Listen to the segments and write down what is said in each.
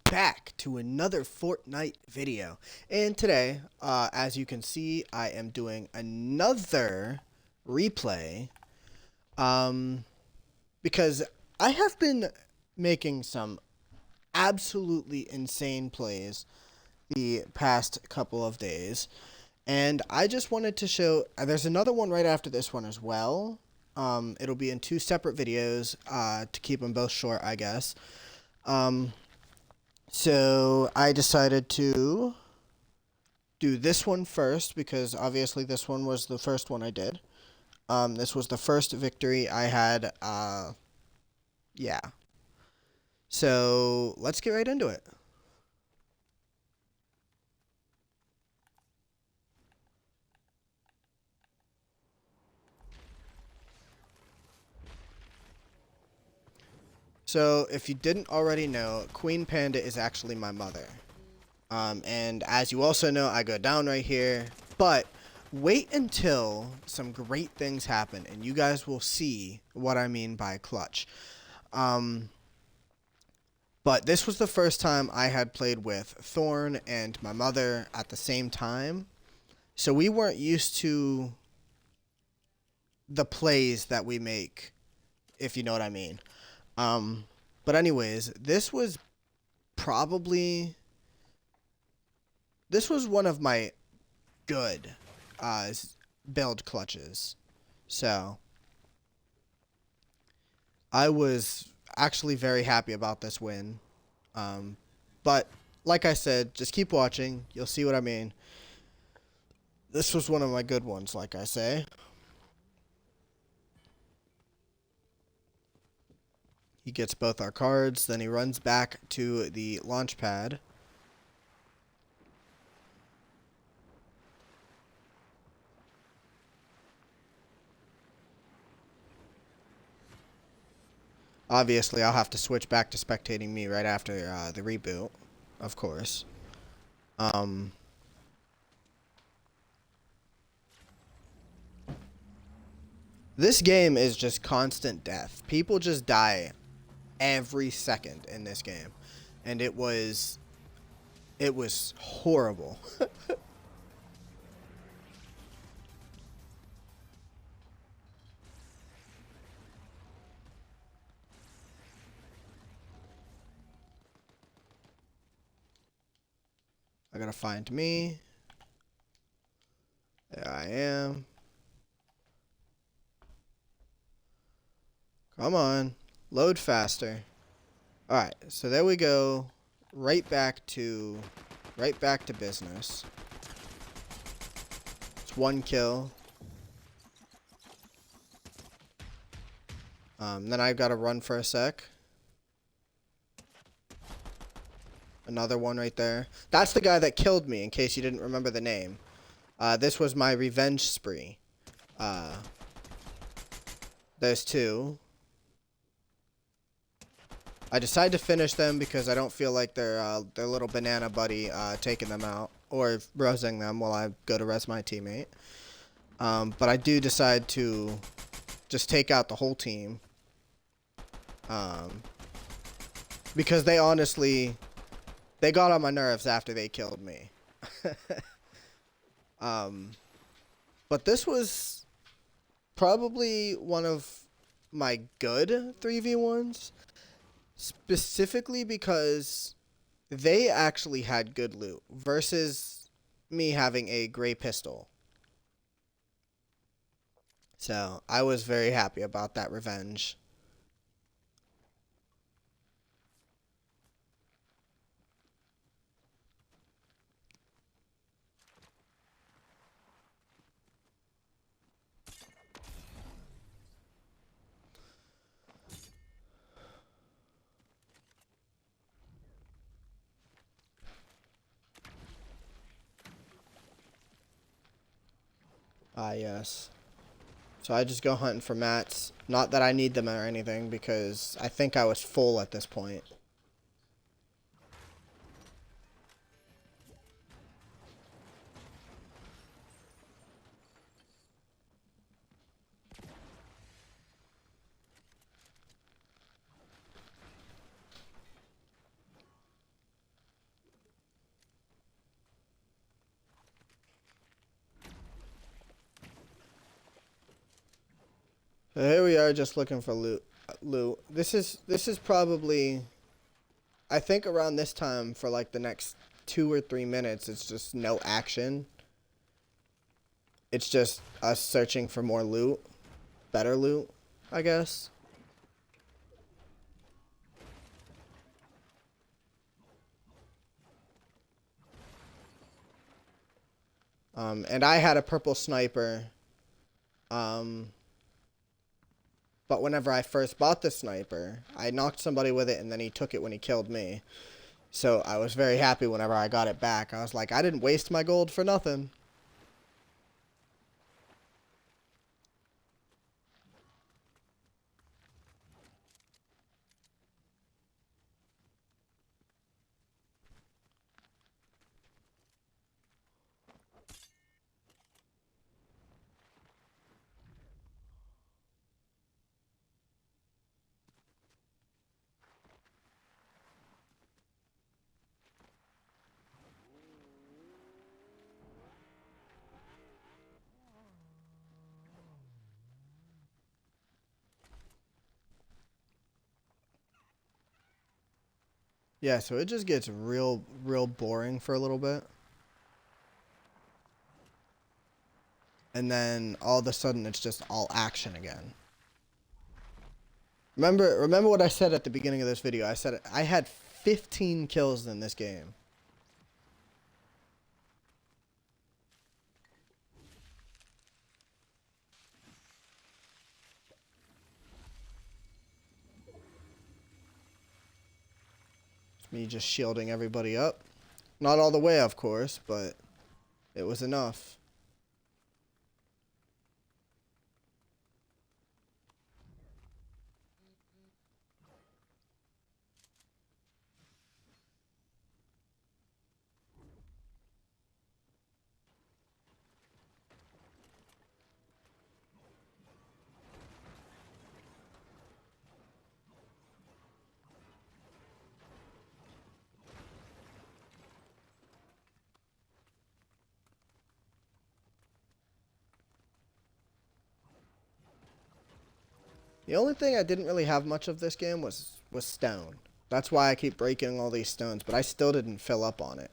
back to another Fortnite video. And today, as you can see, I am doing another replay. Um, because I have been making some absolutely insane plays the past couple of days. And I just wanted to show, there's another one right after this one as well. It'll be in two separate videos, to keep them both short, I guess. So I decided to do this one first because obviously this one was the first one I did. This was the first victory I had. Yeah. So let's get right into it. So if you didn't already know, Queen Panda is actually my mother. And as you also know, I go down right here. But wait until some great things happen, and you guys will see what I mean by clutch. But this was the first time I had played with Thorn and my mother at the same time. So we weren't used to the plays that we make, if you know what I mean. But anyways, probably this was one of my good build clutches. So I was actually very happy about this win. But like I said, just keep watching. You'll see what I mean. This was one of my good ones, like I say. He gets both our cards, then he runs back to the launch pad. Obviously, I'll have to switch back to spectating me right after the reboot, of course. This game is just constant death. People just die every second in this game, and it was horrible. I gotta find me. There I am. Come on, load faster. All right, so there we go. Right back to business. It's one kill. Then I've got to run for a sec. Another one right there. That's the guy that killed me, in case you didn't remember the name. This was my revenge spree. There's two. I decided to finish them because I don't feel like their little banana buddy taking them out or resing them while I go to res my teammate. But I do decide to just take out the whole team. Because they honestly, they got on my nerves after they killed me. But this was probably one of my good 3v1s. Specifically because they actually had good loot versus me having a gray pistol. So I was very happy about that revenge. Ah, yes. So I just go hunting for mats. Not that I need them or anything, because I think I was full at this point. So here we are, just looking for loot. This is probably, I think around this time for like the next 2 or 3 minutes, it's just no action. It's just us searching for more loot, better loot, I guess. And I had a purple sniper. But whenever I first bought the sniper, I knocked somebody with it and then he took it when he killed me. So I was very happy whenever I got it back. I was like, I didn't waste my gold for nothing. Yeah, so it just gets real boring for a little bit. And then all of a sudden it's just all action again. Remember what I said at the beginning of this video? I said I had 15 kills in this game. It's me just shielding everybody up. Not all the way, of course, but it was enough. The only thing I didn't really have much of this game was stone. That's why I keep breaking all these stones, but I still didn't fill up on it.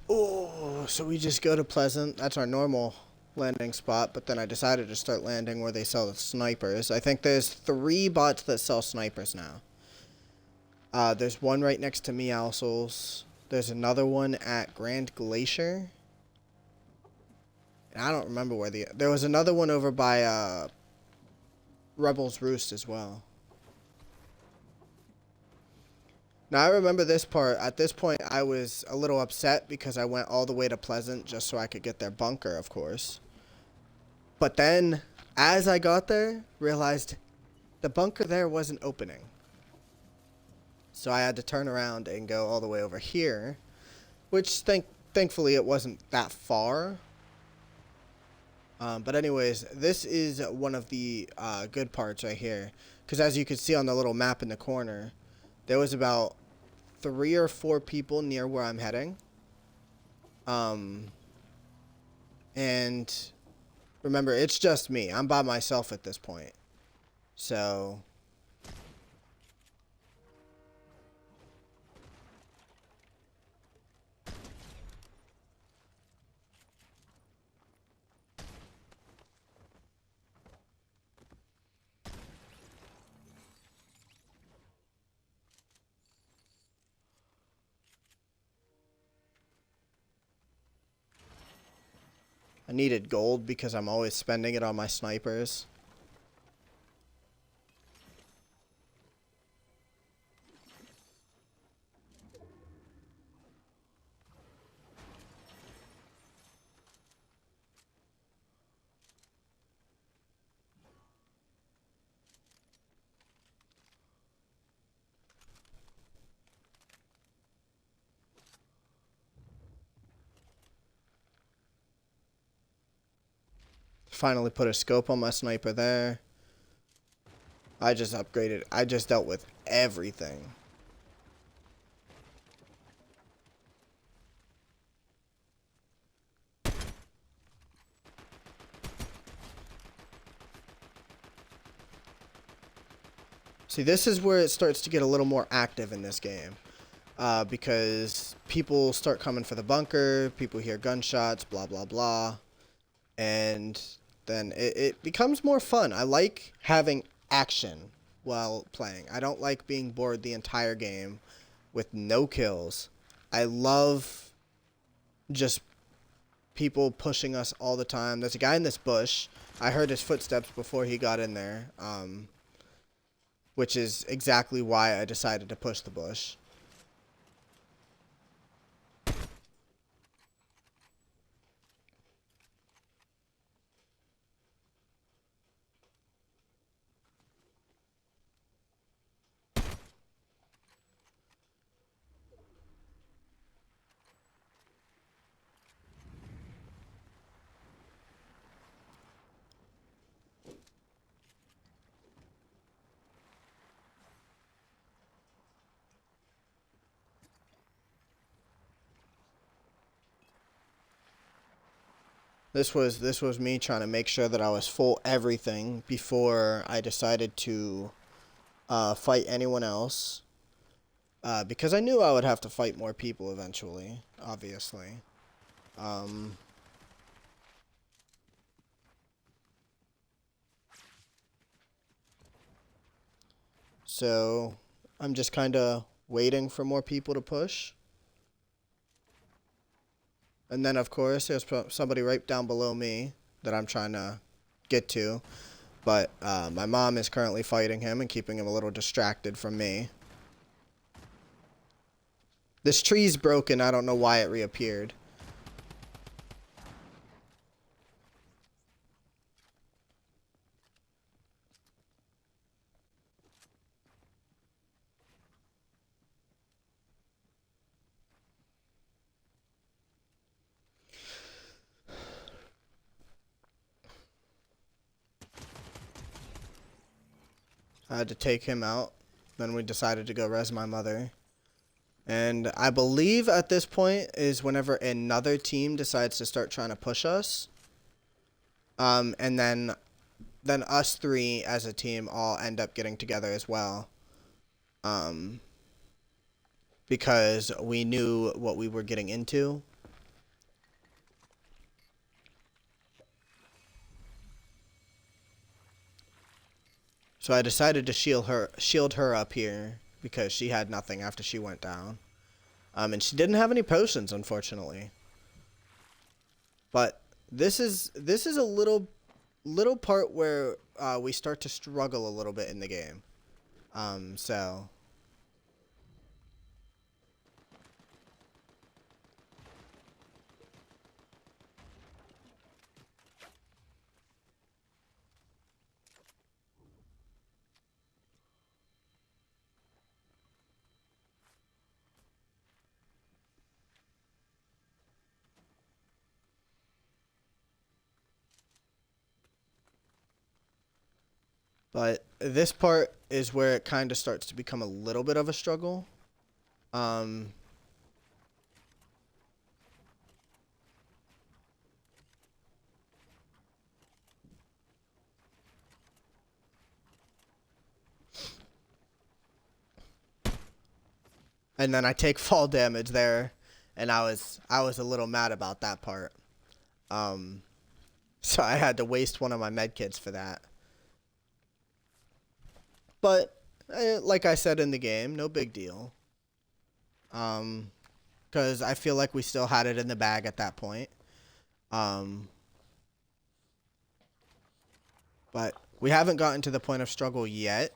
Oh, so we just go to Pleasant. That's our normal landing spot, but then I decided to start landing where they sell the snipers. I think there's 3 bots that sell snipers now. There's one right next to Meowscles. There's another one at Grand Glacier. And I don't remember where there was another one over by Rebel's Roost as well. Now, I remember this part. At this point, I was a little upset because I went all the way to Pleasant just so I could get their bunker, of course. But then, as I got there, realized the bunker there wasn't opening. So I had to turn around and go all the way over here, which thankfully it wasn't that far. But anyways, this is one of the good parts right here. Because as you can see on the little map in the corner, there was about 3 or 4 people near where I'm heading. And remember, it's just me. I'm by myself at this point. So I needed gold because I'm always spending it on my snipers. Finally put a scope on my sniper there. I just upgraded. I just dealt with everything. See, this is where it starts to get a little more active in this game. Because people start coming for the bunker, people hear gunshots, blah, blah, blah. And then it becomes more fun. I like having action while playing. I don't like being bored the entire game with no kills. I love just people pushing us all the time. There's a guy in this bush. I heard his footsteps before he got in there, which is exactly why I decided to push the bush. This was me trying to make sure that I was full everything before I decided to fight anyone else. Because I knew I would have to fight more people eventually, obviously. So I'm just kind of waiting for more people to push. And then, of course, there's somebody right down below me that I'm trying to get to. But my mom is currently fighting him and keeping him a little distracted from me. This tree's broken. I don't know why it reappeared. I had to take him out. Then we decided to go res my mother. And I believe at this point is whenever another team decides to start trying to push us. And then us three as a team all end up getting together as well. Because we knew what we were getting into. So I decided to shield her up here because she had nothing after she went down. And she didn't have any potions, unfortunately. But this is a little part where we start to struggle a little bit in the game. So but this part is where it kind of starts to become a little bit of a struggle. And then I take fall damage there, and I was a little mad about that part. So I had to waste one of my medkits for that. But like I said in the game, no big deal. Because I feel like we still had it in the bag at that point. But we haven't gotten to the point of struggle yet.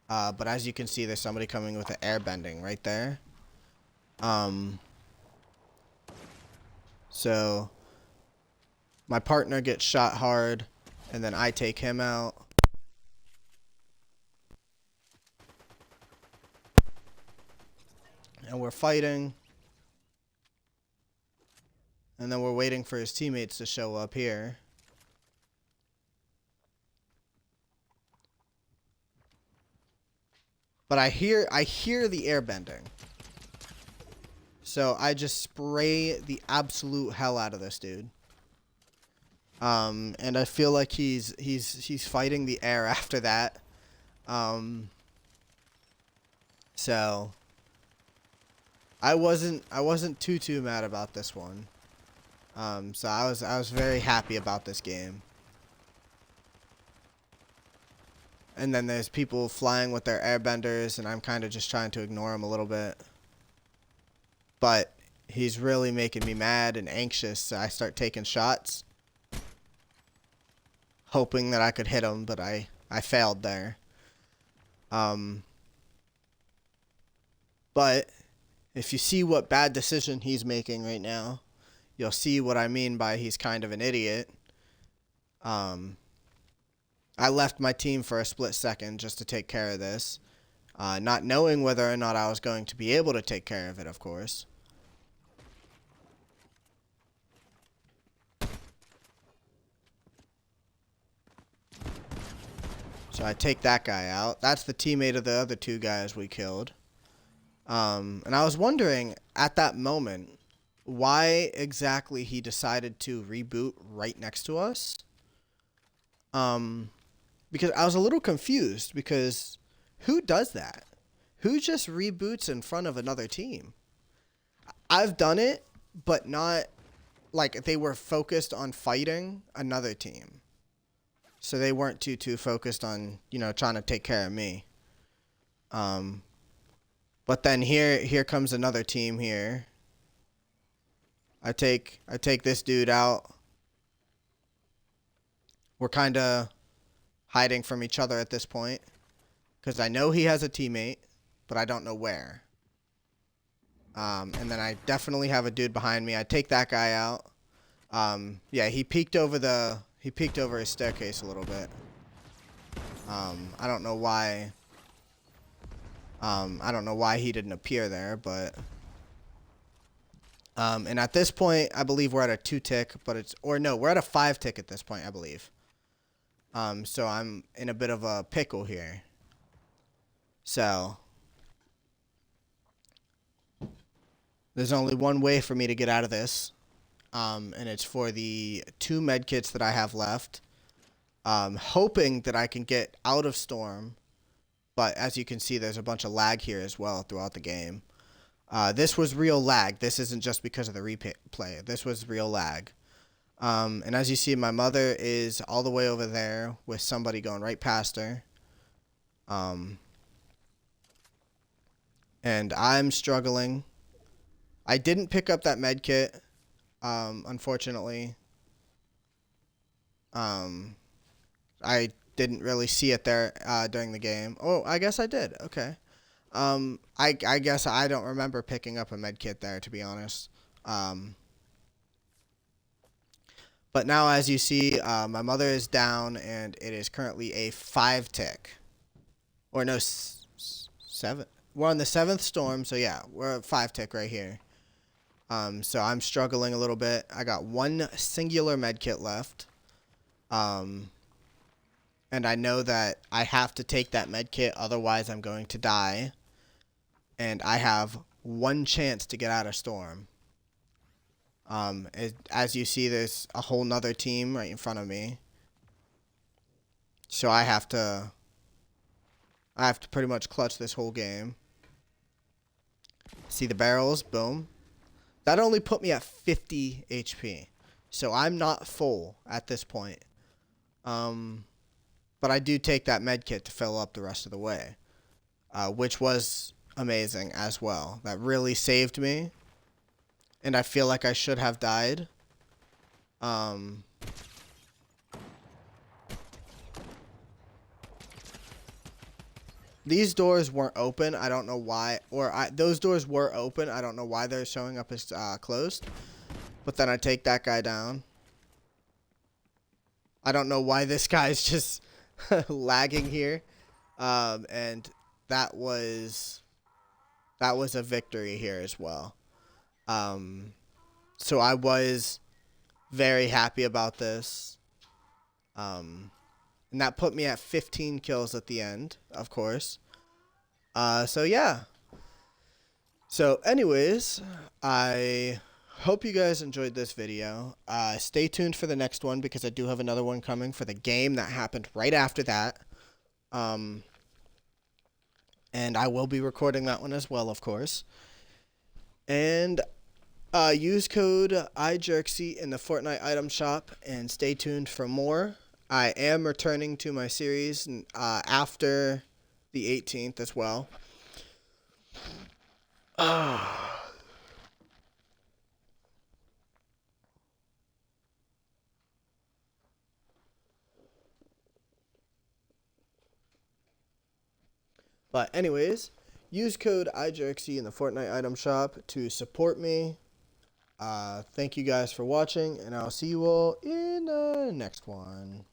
But as you can see, there's somebody coming with an air bending right there. So my partner gets shot hard, and then I take him out. And we're fighting. And then we're waiting for his teammates to show up here. But I hear the air bending. So I just spray the absolute hell out of this dude. And I feel like he's fighting the air after that. So I wasn't too mad about this one. So I was very happy about this game. And then there's people flying with their airbenders, and I'm kind of just trying to ignore them a little bit. But he's really making me mad and anxious, so I start taking shots, hoping that I could hit him, but I failed there. But if you see what bad decision he's making right now, you'll see what I mean by he's kind of an idiot. I left my team for a split second just to take care of this, not knowing whether or not I was going to be able to take care of it, of course. So I take that guy out. That's the teammate of the other two guys we killed. And I was wondering at that moment why exactly he decided to reboot right next to us. Because I was a little confused, because who does that? Who just reboots in front of another team? I've done it, but not like they were focused on fighting another team. So they weren't too focused on, you know, trying to take care of me. But then here comes another team here. I take this dude out. We're kind of hiding from each other at this point, because I know he has a teammate, but I don't know where. And then I definitely have a dude behind me. I take that guy out. Yeah, he peeked over his staircase a little bit. I don't know why. I don't know why he didn't appear there, but and at this point, I believe we're at a 2 tick, but we're at a 5 tick at this point, I believe. So I'm in a bit of a pickle here. So there's only one way for me to get out of this. And it's for the 2 medkits that I have left. Hoping that I can get out of Storm. But as you can see, there's a bunch of lag here as well throughout the game. This was real lag. This isn't just because of the replay. This was real lag. And as you see, my mother is all the way over there with somebody going right past her. And I'm struggling. I didn't pick up that med kit, unfortunately. I didn't really see it there during the game. Oh, I guess I did. Okay. I guess I don't remember picking up a med kit there, to be honest. But now, as you see, my mother is down, and it is currently a 5 tick. Or no, 7. We're on the 7th storm, so yeah, we're at 5 tick right here. So I'm struggling a little bit. I got 1 singular med kit left. And I know that I have to take that med kit, otherwise I'm going to die. And I have 1 chance to get out of storm. As you see, there's a whole nother team right in front of me. So I have to pretty much clutch this whole game. See the barrels? Boom. That only put me at 50 HP. So I'm not full at this point. But I do take that med kit to fill up the rest of the way. Which was amazing as well. That really saved me. And I feel like I should have died. these doors weren't open. I don't know why, those doors were open. I don't know why they're showing up as closed. But then I take that guy down. I don't know why this guy's just lagging here. And that was a victory here as well. So I was very happy about this. And that put me at 15 kills at the end, of course. So yeah. So anyways, I hope you guys enjoyed this video. Stay tuned for the next one because I do have another one coming for the game that happened right after that. And I will be recording that one as well, of course. And use code iJerksy in the Fortnite item shop and stay tuned for more. I am returning to my series after the 18th as well. But anyways, use code iJerksy in the Fortnite item shop to support me. Thank you guys for watching, and I'll see you all in the next one.